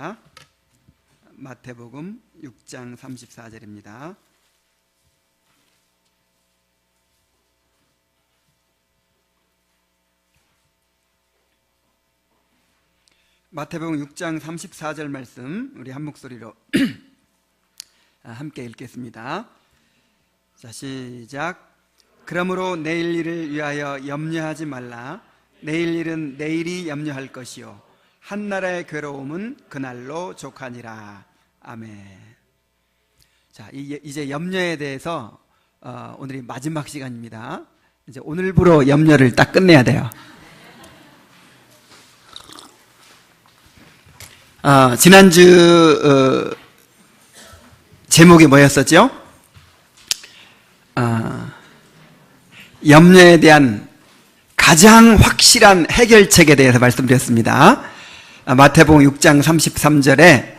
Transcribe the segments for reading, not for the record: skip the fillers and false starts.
하겠습니다. 마태복음 6장 34절입니다. 마태복음 6장 34절 말씀 우리 한 목소리로 함께 읽겠습니다. 자, 시작. 그러므로 내일 일을 위하여 염려하지 말라. 내일 일은 내일이 염려할 것이요 한나라의 괴로움은 그날로 족하니라. 아멘. 자, 이제 염려에 대해서 오늘이 마지막 시간입니다. 이제 오늘부로 염려를 딱 끝내야 돼요. 지난주 제목이 뭐였었죠? 염려에 대한 가장 확실한 해결책에 대해서 말씀드렸습니다. 마태복음 6장 33절에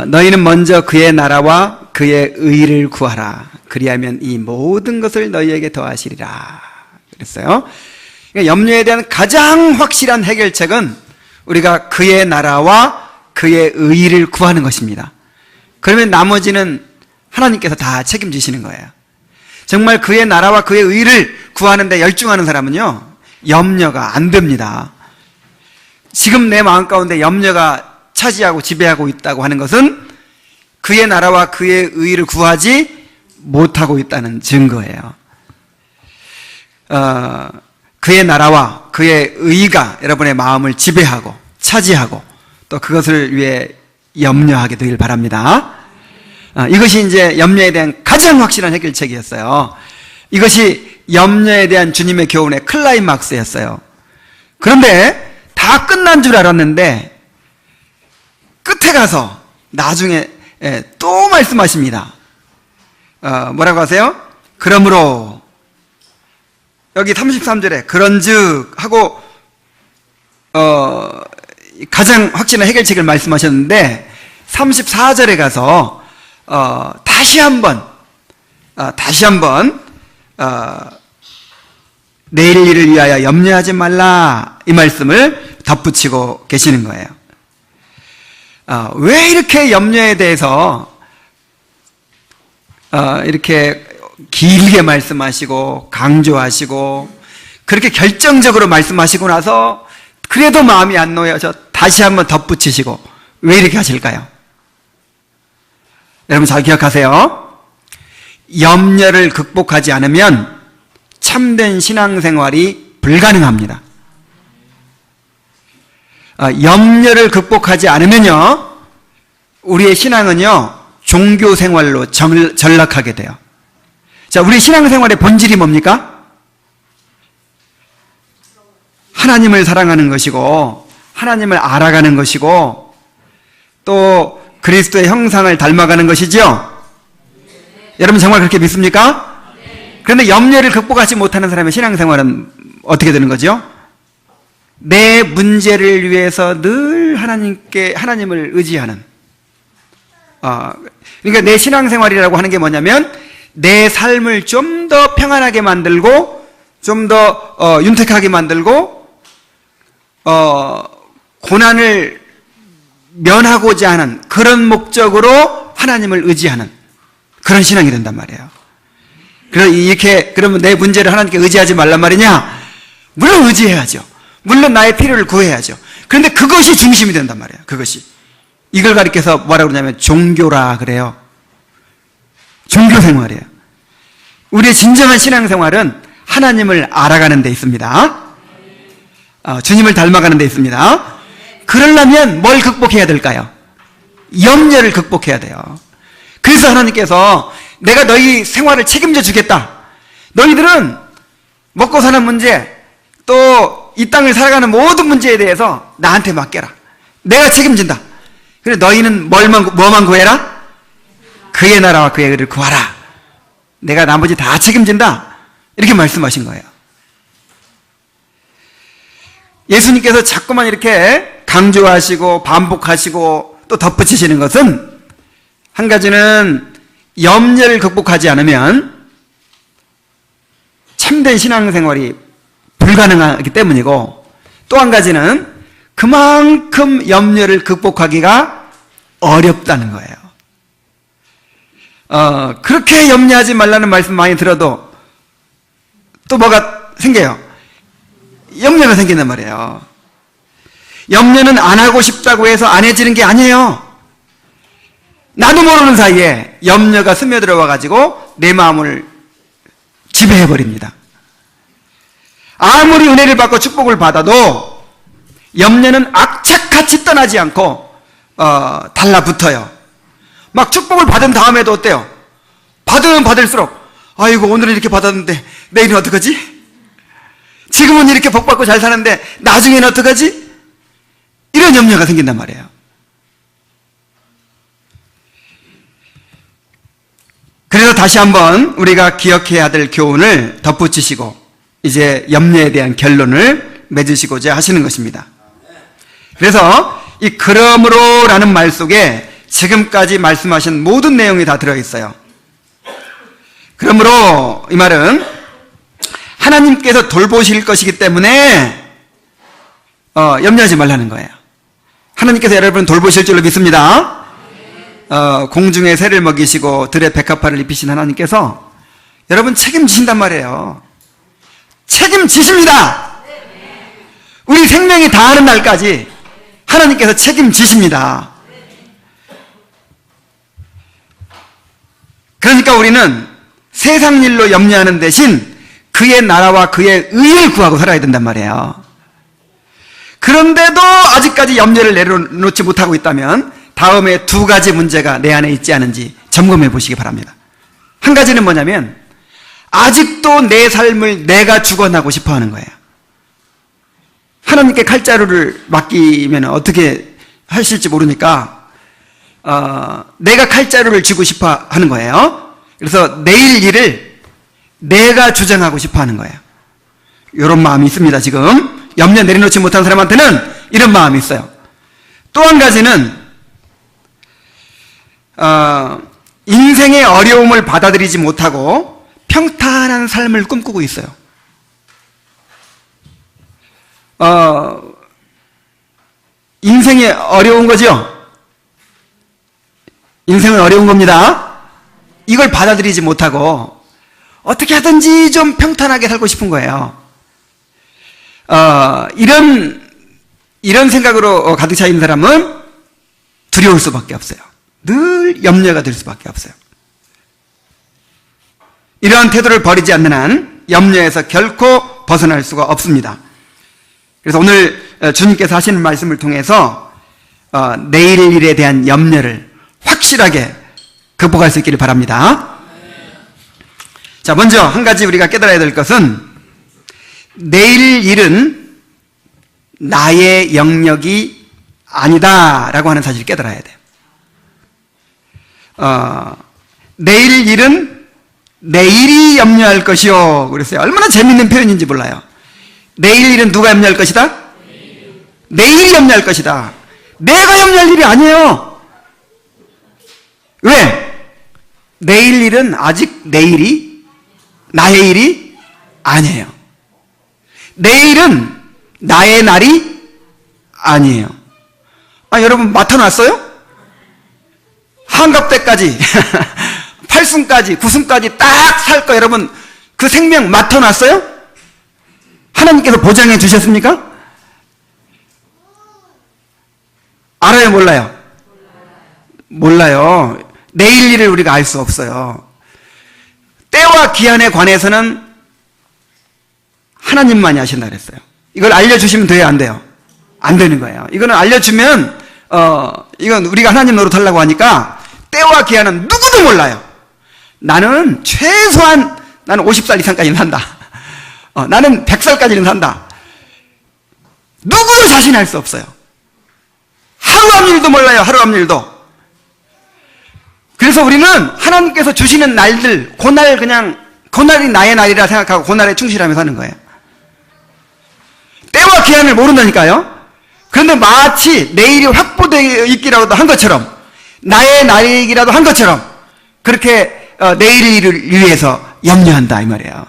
너희는 먼저 그의 나라와 그의 의를 구하라. 그리하면 이 모든 것을 너희에게 더하시리라 그랬어요. 그러니까 염려에 대한 가장 확실한 해결책은 우리가 그의 나라와 그의 의를 구하는 것입니다. 그러면 나머지는 하나님께서 다 책임지시는 거예요. 정말 그의 나라와 그의 의를 구하는데 열중하는 사람은요, 염려가 안 됩니다. 지금 내 마음 가운데 염려가 차지하고 지배하고 있다고 하는 것은 그의 나라와 그의 의를 구하지 못하고 있다는 증거예요. 그의 나라와 그의 의가 여러분의 마음을 지배하고 차지하고 또 그것을 위해 염려하게 되길 바랍니다. 이것이 이제 염려에 대한 가장 확실한 해결책이었어요. 이것이 염려에 대한 주님의 교훈의 클라이막스였어요. 그런데 다 끝난 줄 알았는데 끝에 가서 나중에 또 말씀하십니다. 뭐라고 하세요? 그러므로 여기 33절에 그런즉 하고 가장 확실한 해결책을 말씀하셨는데 34절에 가서 다시 한번 내일 일을 위하여 염려하지 말라 이 말씀을 덧붙이고 계시는 거예요. 왜 이렇게 염려에 대해서 이렇게 길게 말씀하시고 강조하시고 그렇게 결정적으로 말씀하시고 나서 그래도 마음이 안 놓여서 다시 한번 덧붙이시고 왜 이렇게 하실까요? 여러분 잘 기억하세요. 염려를 극복하지 않으면 참된 신앙생활이 불가능합니다. 염려를 극복하지 않으면요, 우리의 신앙은요 종교생활로 전락하게 돼요. 자, 우리 신앙생활의 본질이 뭡니까? 하나님을 사랑하는 것이고 하나님을 알아가는 것이고 또 그리스도의 형상을 닮아가는 것이죠. 여러분 정말 그렇게 믿습니까? 그런데 염려를 극복하지 못하는 사람의 신앙생활은 어떻게 되는 거죠? 내 문제를 위해서 늘 하나님을 의지하는. 그러니까 내 신앙생활이라고 하는 게 뭐냐면 내 삶을 좀 더 평안하게 만들고 좀 더 윤택하게 만들고 고난을 면하고자 하는 그런 목적으로 하나님을 의지하는 그런 신앙이 된단 말이에요. 그러면 내 문제를 하나님께 의지하지 말란 말이냐? 물론 의지해야죠. 물론 나의 필요를 구해야죠. 그런데 그것이 중심이 된단 말이에요. 그것이. 이걸 가리켜서 뭐라고 그러냐면 종교라 그래요. 종교 생활이에요. 우리의 진정한 신앙생활은 하나님을 알아가는 데 있습니다. 주님을 닮아가는 데 있습니다. 그러려면 뭘 극복해야 될까요? 염려를 극복해야 돼요. 그래서 하나님께서 내가 너희 생활을 책임져 주겠다. 너희들은 먹고 사는 문제 또 이 땅을 살아가는 모든 문제에 대해서 나한테 맡겨라. 내가 책임진다. 그래 너희는 뭐만 구해라? 그의 나라와 그의 의를 구하라. 내가 나머지 다 책임진다. 이렇게 말씀하신 거예요. 예수님께서 자꾸만 이렇게 강조하시고 반복하시고 또 덧붙이시는 것은 한 가지는 염려를 극복하지 않으면 참된 신앙생활이 불가능하기 때문이고 또 한 가지는 그만큼 염려를 극복하기가 어렵다는 거예요. 그렇게 염려하지 말라는 말씀 많이 들어도 또 뭐가 생겨요? 염려가 생긴단 말이에요. 염려는 안 하고 싶다고 해서 안 해지는 게 아니에요. 나도 모르는 사이에 염려가 스며들어 가지고 내 마음을 지배해버립니다. 아무리 은혜를 받고 축복을 받아도 염려는 악착같이 떠나지 않고 달라붙어요. 막 축복을 받은 다음에도 어때요? 받으면 받을수록 아이고 오늘은 이렇게 받았는데 내일은 어떡하지? 지금은 이렇게 복 받고 잘 사는데 나중에는 어떡하지? 이런 염려가 생긴단 말이에요. 그래서 다시 한번 우리가 기억해야 될 교훈을 덧붙이시고 이제 염려에 대한 결론을 맺으시고자 하시는 것입니다. 그래서 이 그러므로 라는 말 속에 지금까지 말씀하신 모든 내용이 다 들어있어요. 그러므로 이 말은 하나님께서 돌보실 것이기 때문에 염려하지 말라는 거예요. 하나님께서 여러분을 돌보실 줄로 믿습니다. 공중의 새를 먹이시고 들의 백합화를 입히신 하나님께서 여러분 책임지신단 말이에요. 책임지십니다. 우리 생명이 다하는 날까지 하나님께서 책임지십니다. 그러니까 우리는 세상 일로 염려하는 대신 그의 나라와 그의 의를 구하고 살아야 된단 말이에요. 그런데도 아직까지 염려를 내려놓지 못하고 있다면 다음에 두 가지 문제가 내 안에 있지 않은지 점검해 보시기 바랍니다. 한 가지는 뭐냐면 아직도 내 삶을 내가 주관하고 싶어 하는 거예요. 하나님께 칼자루를 맡기면 어떻게 하실지 모르니까 내가 칼자루를 쥐고 싶어 하는 거예요. 그래서 내일 일을 내가 주장하고 싶어 하는 거예요. 이런 마음이 있습니다. 지금 염려 내려놓지 못한 사람한테는 이런 마음이 있어요. 또 한 가지는 인생의 어려움을 받아들이지 못하고 평탄한 삶을 꿈꾸고 있어요. 인생이 어려운 거죠? 인생은 어려운 겁니다. 이걸 받아들이지 못하고 어떻게 하든지 좀 평탄하게 살고 싶은 거예요. 이런 생각으로 가득 차 있는 사람은 두려울 수밖에 없어요. 늘 염려가 될 수밖에 없어요. 이러한 태도를 버리지 않는 한 염려에서 결코 벗어날 수가 없습니다. 그래서 오늘 주님께서 하시는 말씀을 통해서 내일 일에 대한 염려를 확실하게 극복할 수 있기를 바랍니다. 자, 먼저 한 가지 우리가 깨달아야 될 것은 내일 일은 나의 영역이 아니다라고 하는 사실을 깨달아야 돼요. 내일 일은 내일이 염려할 것이요 그랬어요. 얼마나 재밌는 표현인지 몰라요. 내일 일은 누가 염려할 것이다? 내일이 염려할 것이다. 내가 염려할 일이 아니에요. 왜? 내일 일은 아직 내일이 나의 일이 아니에요. 내일은 나의 날이 아니에요. 여러분 맡아놨어요? 한갑대까지 8순까지 9순까지 딱 살 거 여러분 그 생명 맡아놨어요? 하나님께서 보장해 주셨습니까? 알아요? 몰라요? 몰라요. 내일 일을 우리가 알 수 없어요. 때와 기한에 관해서는 하나님만이 아신다 그랬어요. 이걸 알려주시면 돼요? 안 돼요? 안 되는 거예요. 이거는 알려주면 이건 우리가 하나님 노릇하려고 하니까 때와 기한은 누구도 몰라요. 나는 최소한 나는 50살 이상까지는 산다. 나는 100살까지는 산다. 누구도 자신할 수 없어요. 하루 앞일도 몰라요. 하루 앞일도. 그래서 우리는 하나님께서 주시는 날들 그날 그냥 그날이 나의 날이라 생각하고 그날에 충실하며 사는 거예요. 때와 기한을 모른다니까요. 그런데 마치 내일이 확보되어 있기라도 한 것처럼 나의 날이기라도 한 것처럼 그렇게 내일을 위해서 염려한다 이 말이에요.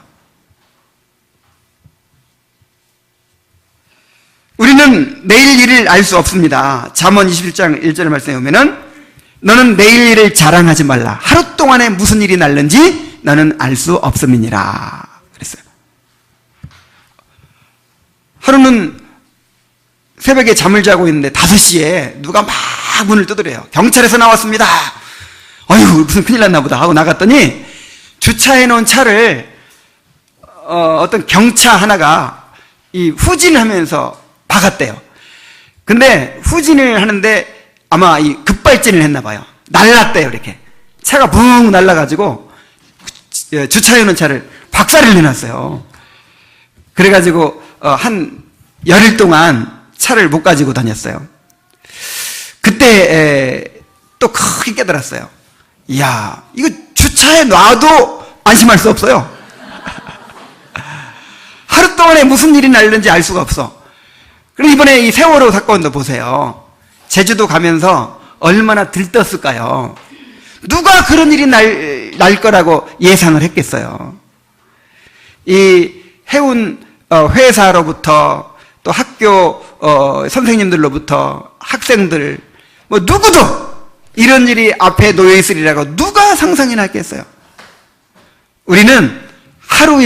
우리는 내일 일을 알 수 없습니다. 잠언 21장 1절의 말씀에 보면은 너는 내일 일을 자랑하지 말라. 하루 동안에 무슨 일이 날는지 너는 알 수 없음이니라 그랬어요. 하루는 새벽에 잠을 자고 있는데 5시에 누가 막 문을 두드려요. 경찰에서 나왔습니다. 어휴, 무슨 큰일 났나 보다 하고 나갔더니 주차해 놓은 차를 어떤 경차 하나가 이 후진을 하면서 박았대요. 근데 후진을 하는데 아마 이 급발진을 했나 봐요. 날랐대요. 이렇게 차가 붕 날라가지고 주차해 놓은 차를 박살을 내놨어요. 그래가지고 한 열흘 동안 차를 못 가지고 다녔어요. 그때 또 크게 깨달았어요. 이야, 이거 주차해 놔도 안심할 수 없어요. 하루 동안에 무슨 일이 날는지 알 수가 없어. 그리고 이번에 이 세월호 사건도 보세요. 제주도 가면서 얼마나 들떴을까요? 누가 그런 일이 날 거라고 예상을 했겠어요. 이 해운 회사로부터 또 학교 선생님들로부터 학생들 뭐 누구도 이런 일이 앞에 놓여 있으리라고 누가 상상이나 했겠어요? 우리는 하루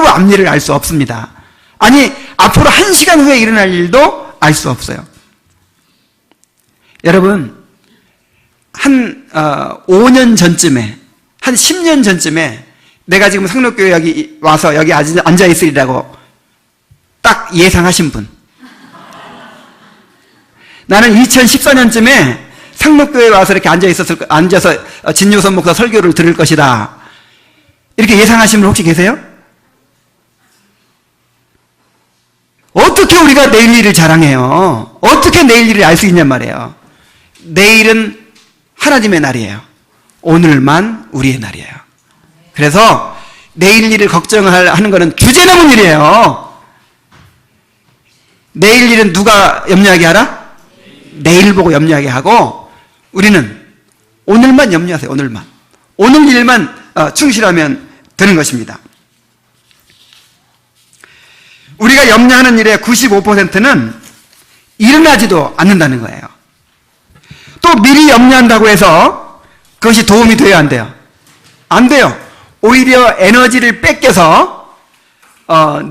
앞일을 알 수 없습니다. 아니, 앞으로 1시간 후에 일어날 일도 알 수 없어요. 여러분, 한 5년 전쯤에, 한 10년 전쯤에 내가 지금 상록교회 여기 와서 여기 앉아 있으리라고 딱 예상하신 분. 나는 2014년쯤에 상록교회에 와서 이렇게 앉아서 진유선 목사 설교를 들을 것이다. 이렇게 예상하신 분 혹시 계세요? 어떻게 우리가 내일 일을 자랑해요? 어떻게 내일 일을 알 수 있냔 말이에요. 내일은 하나님의 날이에요. 오늘만 우리의 날이에요. 그래서 내일 일을 걱정하는 것은 주제 넘은 일이에요. 내일 일은 누가 염려하게 하라? 내일 보고 염려하게 하고, 우리는 오늘만 염려하세요. 오늘만. 오늘 일만 충실하면 되는 것입니다. 우리가 염려하는 일의 95%는 일어나지도 않는다는 거예요. 또 미리 염려한다고 해서 그것이 도움이 돼야 안 돼요? 안 돼요. 오히려 에너지를 뺏겨서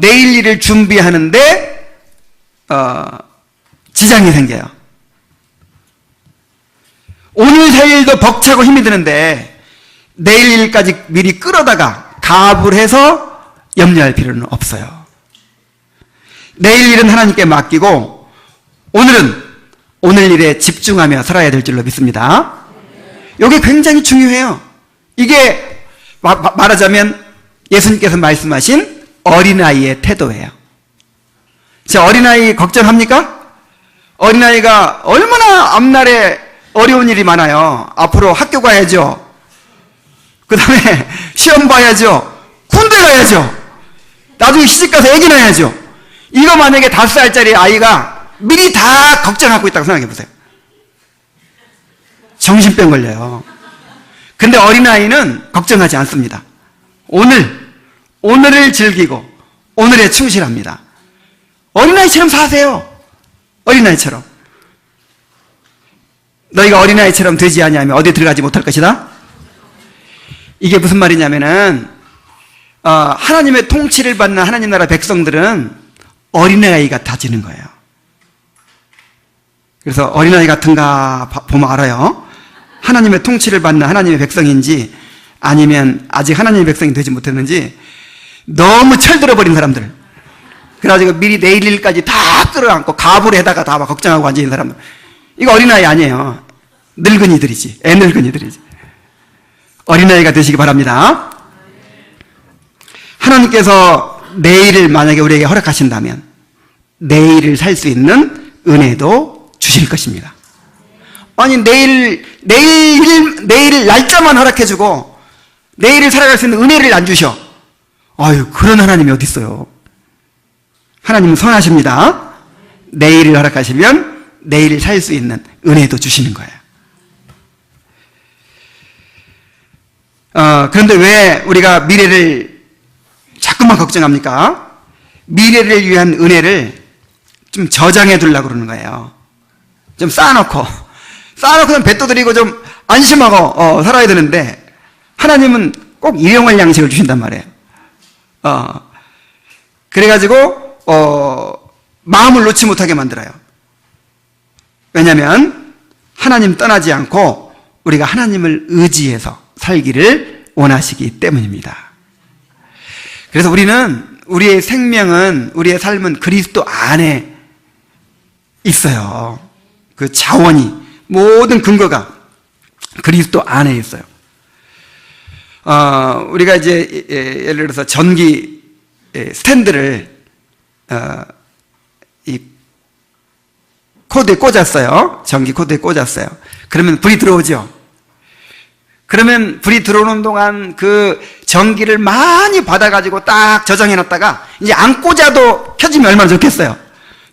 내일 일을 준비하는데 지장이 생겨요. 오늘 살 일도 벅차고 힘이 드는데 내일 일까지 미리 끌어다가 가압을 해서 염려할 필요는 없어요. 내일 일은 하나님께 맡기고 오늘은 오늘 일에 집중하며 살아야 될 줄로 믿습니다. 이게 굉장히 중요해요. 이게 말하자면 예수님께서 말씀하신 어린아이의 태도예요. 자, 어린아이 걱정합니까? 어린아이가 얼마나 앞날에 어려운 일이 많아요. 앞으로 학교 가야죠. 그 다음에 시험 봐야죠. 군대 가야죠. 나중에 시집가서 애기 낳아야죠. 이거 만약에 5살짜리 아이가 미리 다 걱정하고 있다고 생각해 보세요. 정신병 걸려요. 근데 어린아이는 걱정하지 않습니다. 오늘을 즐기고 오늘에 충실합니다. 어린아이처럼 사세요. 어린아이처럼. 너희가 어린아이처럼 되지 아니하면 어디에 들어가지 못할 것이다. 이게 무슨 말이냐면은 하나님의 통치를 받는 하나님 나라 백성들은 어린아이 같아지는 거예요. 그래서 어린아이 같은가 보면 알아요. 하나님의 통치를 받는 하나님의 백성인지 아니면 아직 하나님의 백성이 되지 못했는지. 너무 철들어버린 사람들, 그래가지고 미리 내일 일까지 다 끌어안고 가불 해다가 다 막 걱정하고 앉아있는 사람들, 이거 어린아이 아니에요. 늙은이들이지. 애늙은이들이지. 어린아이가 되시기 바랍니다. 하나님께서 내일을 만약에 우리에게 허락하신다면 내일을 살 수 있는 은혜도 주실 것입니다. 아니, 내일 날짜만 허락해주고 내일을 살아갈 수 있는 은혜를 안 주셔. 아유, 그런 하나님이 어디 있어요? 하나님은 선하십니다. 내일을 허락하시면 내일을 살 수 있는 은혜도 주시는 거예요. 그런데 왜 우리가 미래를 자꾸만 걱정합니까? 미래를 위한 은혜를 좀 저장해 두려고 그러는 거예요. 좀 쌓아놓고는 뱉어 드리고 좀 안심하고 살아야 되는데, 하나님은 꼭 일용할 양식을 주신단 말이에요. 그래가지고 마음을 놓지 못하게 만들어요. 왜냐하면 하나님 떠나지 않고 우리가 하나님을 의지해서 살기를 원하시기 때문입니다. 그래서 우리의 생명은, 우리의 삶은 그리스도 안에 있어요. 그 자원이, 모든 근거가 그리스도 안에 있어요. 우리가 이제 예를 들어서 전기 스탠드를 이 코드에 꽂았어요. 전기 코드에 꽂았어요. 그러면 불이 들어오죠. 그러면 불이 들어오는 동안 그 전기를 많이 받아가지고 딱 저장해놨다가 이제 안 꽂아도 켜지면 얼마나 좋겠어요.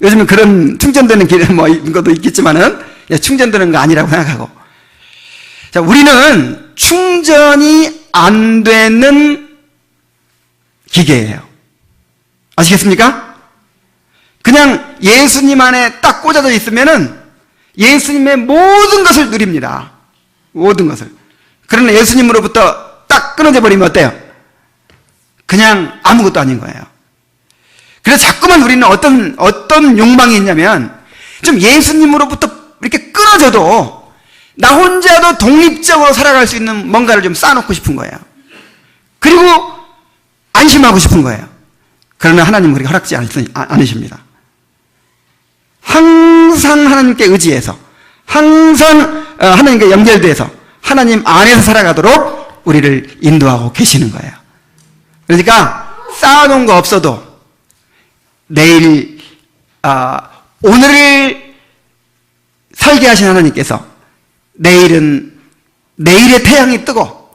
요즘은 그런 충전되는 기능 것도 있겠지만은 충전되는 거 아니라고 생각하고. 자, 우리는 충전이 안 되는 기계예요. 아시겠습니까? 그냥 예수님 안에 딱 꽂아져 있으면은 예수님의 모든 것을 누립니다. 모든 것을. 그러나 예수님으로부터 딱 끊어져 버리면 어때요? 그냥 아무것도 아닌 거예요. 그래서 자꾸만 우리는 어떤 욕망이 있냐면, 좀 예수님으로부터 이렇게 끊어져도 나 혼자도 독립적으로 살아갈 수 있는 뭔가를 좀 쌓아놓고 싶은 거예요. 그리고 안심하고 싶은 거예요. 그러나 하나님은 그렇게 허락지 않으십니다. 항상 하나님께 의지해서, 항상 하나님께 연결돼서 하나님 안에서 살아가도록 우리를 인도하고 계시는 거예요. 그러니까 쌓아놓은 거 없어도 내일, 오늘을 살게 하신 하나님께서 내일은 내일의 태양이 뜨고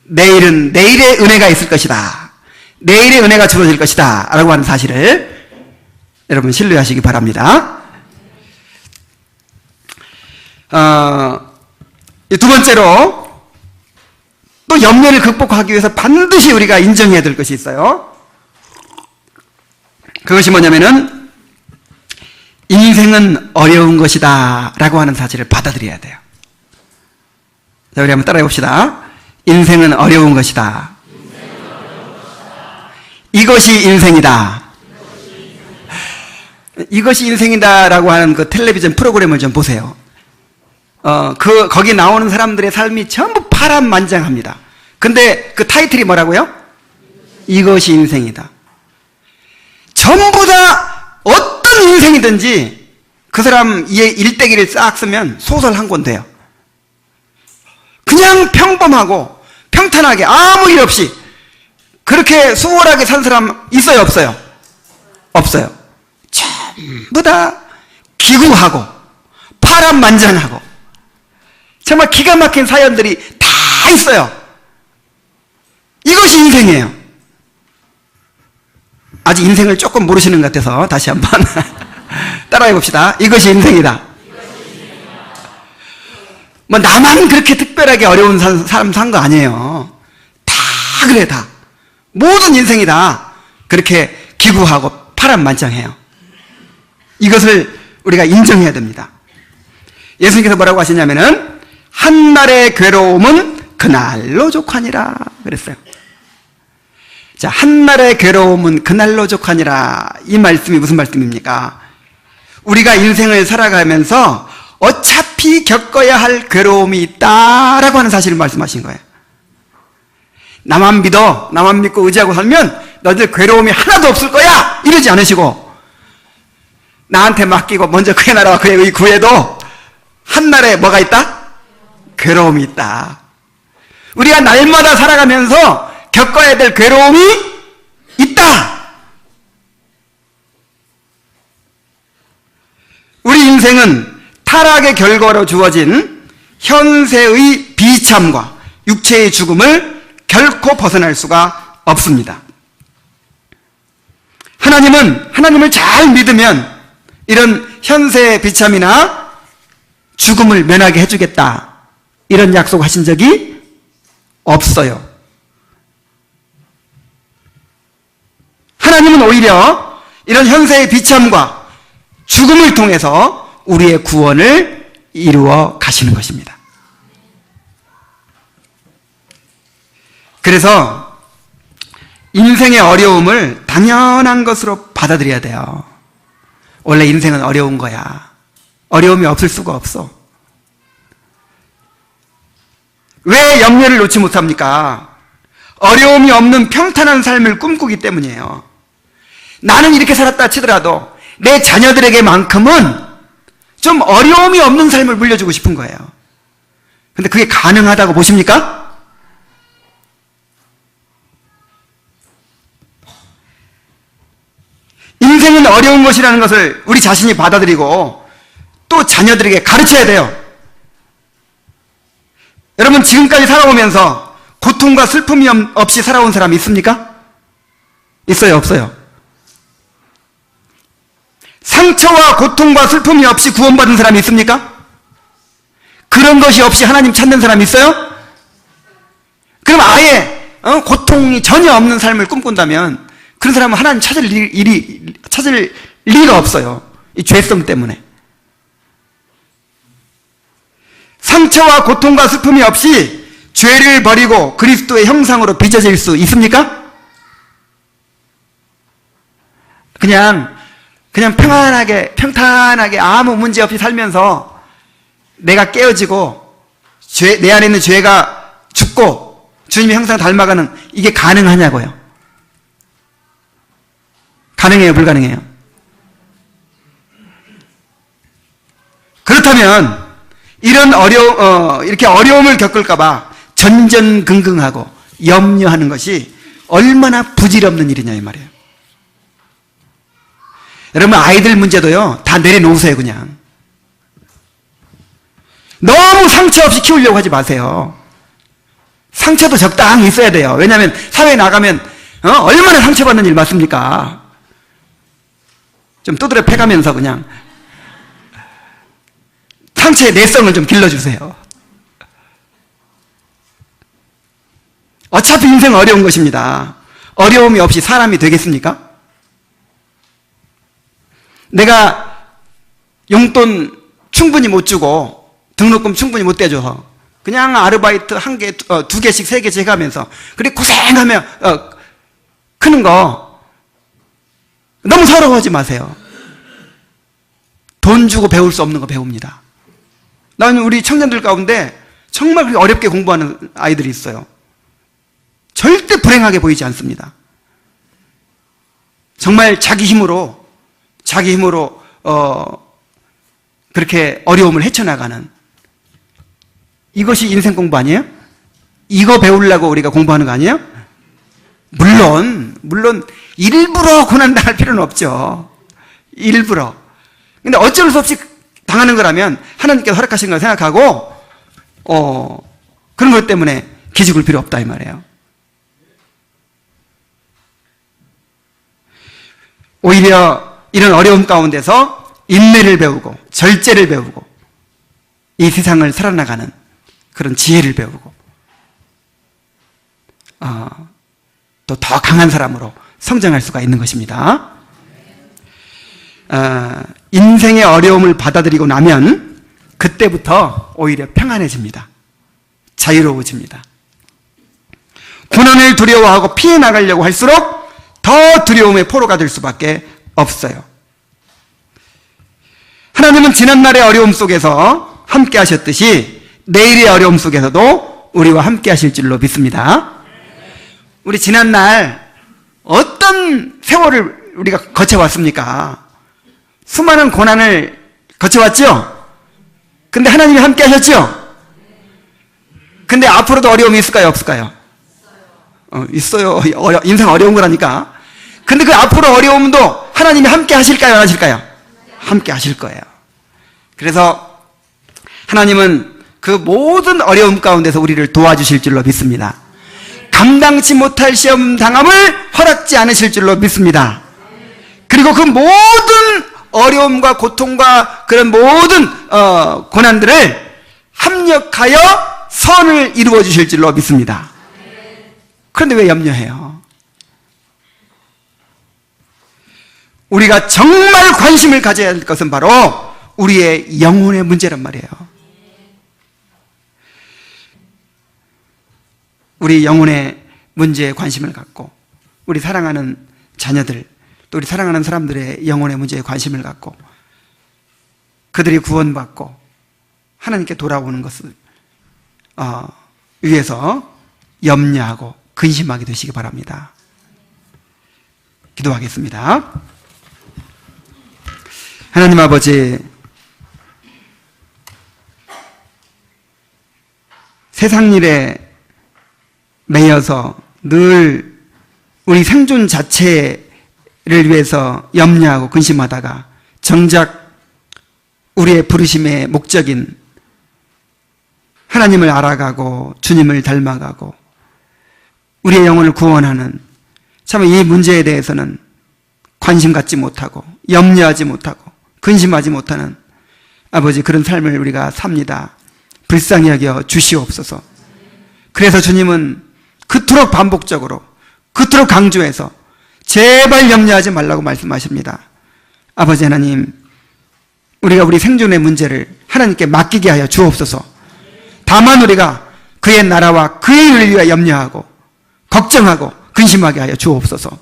내일은 내일의 은혜가 있을 것이다, 내일의 은혜가 주어질 것이다 라고 하는 사실을 여러분 신뢰하시기 바랍니다. 두 번째로, 또 염려를 극복하기 위해서 반드시 우리가 인정해야 될 것이 있어요. 그것이 뭐냐면은 인생은 어려운 것이다 라고 하는 사실을 받아들여야 돼요. 자, 우리 한번 따라해 봅시다. 인생은 어려운 것이다. 이것이 인생이다. 이것이 인생이다 라고 하는 그 텔레비전 프로그램을 좀 보세요. 거기 나오는 사람들의 삶이 전부 파란만장합니다. 근데 그 타이틀이 뭐라고요? 이것이 인생이다. 전부 다 어떤 인생이든지 그 사람 일대기를 싹 쓰면 소설 한 권 돼요. 그냥 평범하고 평탄하게 아무 일 없이 그렇게 수월하게 산 사람 있어요, 없어요? 없어요. 전부 다 기구하고 파란만장하고 정말 기가 막힌 사연들이 다 있어요. 이것이 인생이에요. 아직 인생을 조금 모르시는 것 같아서 다시 한번 따라해 봅시다. 이것이 인생이다. 뭐 나만 그렇게 특별하게 어려운 사람 산 거 아니에요. 다 그래, 다. 모든 인생이 다 그렇게 기구하고 파란만장해요. 이것을 우리가 인정해야 됩니다. 예수님께서 뭐라고 하시냐면은 한날의 괴로움은 그날로 족하니라 그랬어요. 자, 한날의 괴로움은 그날로 족하니라, 이 말씀이 무슨 말씀입니까? 우리가 인생을 살아가면서 어차피 겪어야 할 괴로움이 있다라고 하는 사실을 말씀하신 거예요. 나만 믿어, 나만 믿고 의지하고 살면 너희들 괴로움이 하나도 없을 거야 이러지 않으시고, 나한테 맡기고 먼저 그의 나라와 그의 의 구해도 한날에 뭐가 있다? 괴로움이 있다. 우리가 날마다 살아가면서 겪어야 될 괴로움이 있다. 우리 인생은 타락의 결과로 주어진 현세의 비참과 육체의 죽음을 결코 벗어날 수가 없습니다. 하나님을 잘 믿으면 이런 현세의 비참이나 죽음을 면하게 해주겠다, 이런 약속하신 적이 없어요. 하나님은 오히려 이런 현세의 비참과 죽음을 통해서 우리의 구원을 이루어 가시는 것입니다. 그래서 인생의 어려움을 당연한 것으로 받아들여야 돼요. 원래 인생은 어려운 거야. 어려움이 없을 수가 없어. 왜 염려를 놓지 못합니까? 어려움이 없는 평탄한 삶을 꿈꾸기 때문이에요. 나는 이렇게 살았다 치더라도 내 자녀들에게만큼은 좀 어려움이 없는 삶을 물려주고 싶은 거예요. 근데 그게 가능하다고 보십니까? 인생은 어려운 것이라는 것을 우리 자신이 받아들이고 또 자녀들에게 가르쳐야 돼요. 여러분, 지금까지 살아오면서 고통과 슬픔이 없이 살아온 사람이 있습니까? 있어요, 없어요? 상처와 고통과 슬픔이 없이 구원받은 사람이 있습니까? 그런 것이 없이 하나님 찾는 사람이 있어요? 그럼 아예 고통이 전혀 없는 삶을 꿈꾼다면 그런 사람은 하나님 찾을 리가 없어요. 이 죄성 때문에. 상처와 고통과 슬픔이 없이 죄를 버리고 그리스도의 형상으로 빚어질 수 있습니까? 그냥 평탄하게 아무 문제 없이 살면서 내가 깨어지고 내 안에 있는 죄가 죽고 주님의 형상 닮아가는, 이게 가능하냐고요? 가능해요, 불가능해요? 그렇다면 이런 이렇게 어려움을 겪을까봐 전전긍긍하고 염려하는 것이 얼마나 부질없는 일이냐 이 말이에요. 여러분, 아이들 문제도요 다 내려놓으세요. 그냥 너무 상처 없이 키우려고 하지 마세요. 상처도 적당히 있어야 돼요. 왜냐하면 사회에 나가면 얼마나 상처받는 일 많습니까? 좀 두드려 패가면서 그냥 상처의 내성을 좀 길러주세요. 어차피 인생 어려운 것입니다. 어려움이 없이 사람이 되겠습니까? 내가 용돈 충분히 못 주고 등록금 충분히 못 대줘서 그냥 아르바이트 한 개, 두 개씩, 세 개씩 해가면서 그렇게 고생하며 크는 거 너무 서러워하지 마세요. 돈 주고 배울 수 없는 거 배웁니다. 나는 우리 청년들 가운데 정말 그렇게 어렵게 공부하는 아이들이 있어요. 절대 불행하게 보이지 않습니다. 정말 자기 힘으로 그렇게 어려움을 헤쳐나가는, 이것이 인생 공부 아니에요? 이거 배우려고 우리가 공부하는 거 아니에요? 물론 일부러 고난당할 필요는 없죠. 일부러. 근데 어쩔 수 없이 당하는 거라면 하나님께서 허락하신 걸 생각하고 그런 것 때문에 기죽을 필요 없다 이 말이에요. 오히려 이런 어려움 가운데서 인내를 배우고 절제를 배우고 이 세상을 살아나가는 그런 지혜를 배우고 또 더 강한 사람으로 성장할 수가 있는 것입니다. 인생의 어려움을 받아들이고 나면 그때부터 오히려 평안해집니다. 자유로워집니다. 고난을 두려워하고 피해 나가려고 할수록 더 두려움의 포로가 될 수밖에 없어요. 하나님은 지난날의 어려움 속에서 함께 하셨듯이 내일의 어려움 속에서도 우리와 함께 하실 줄로 믿습니다. 우리 지난날 어떤 세월을 우리가 거쳐왔습니까? 수많은 고난을 거쳐왔죠? 근데 하나님이 함께 하셨죠? 근데 앞으로도 어려움이 있을까요? 없을까요? 있어요. 인생 어려운 거라니까. 근데 그 앞으로 어려움도 하나님이 함께 하실까요? 안 하실까요? 함께 하실 거예요. 그래서 하나님은 그 모든 어려움 가운데서 우리를 도와주실 줄로 믿습니다. 감당치 못할 시험 당함을 허락지 않으실 줄로 믿습니다. 그리고 그 모든 어려움과 고통과 그런 모든 고난들을 합력하여 선을 이루어 주실 줄로 믿습니다. 그런데 왜 염려해요? 우리가 정말 관심을 가져야 할 것은 바로 우리의 영혼의 문제란 말이에요. 우리 영혼의 문제에 관심을 갖고 우리 사랑하는 자녀들 또 우리 사랑하는 사람들의 영혼의 문제에 관심을 갖고 그들이 구원받고 하나님께 돌아오는 것을 위해서 염려하고 근심하게 되시기 바랍니다. 기도하겠습니다. 하나님 아버지, 세상 일에 매여서 늘 우리 생존 자체를 위해서 염려하고 근심하다가 정작 우리의 부르심의 목적인 하나님을 알아가고 주님을 닮아가고 우리의 영혼을 구원하는 참 이 문제에 대해서는 관심 갖지 못하고 염려하지 못하고 근심하지 못하는 아버지, 그런 삶을 우리가 삽니다. 불쌍히 여겨 주시옵소서. 그래서 주님은 그토록 반복적으로 그토록 강조해서 제발 염려하지 말라고 말씀하십니다. 아버지 하나님, 우리가 우리 생존의 문제를 하나님께 맡기게 하여 주옵소서. 다만 우리가 그의 나라와 그의 일을 위해 염려하고 걱정하고 근심하게 하여 주옵소서.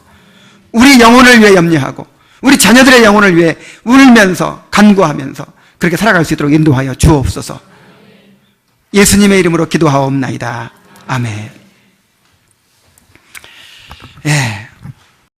우리 영혼을 위해 염려하고 우리 자녀들의 영혼을 위해 울면서 간구하면서 그렇게 살아갈 수 있도록 인도하여 주옵소서. 예수님의 이름으로 기도하옵나이다. 아멘. 예.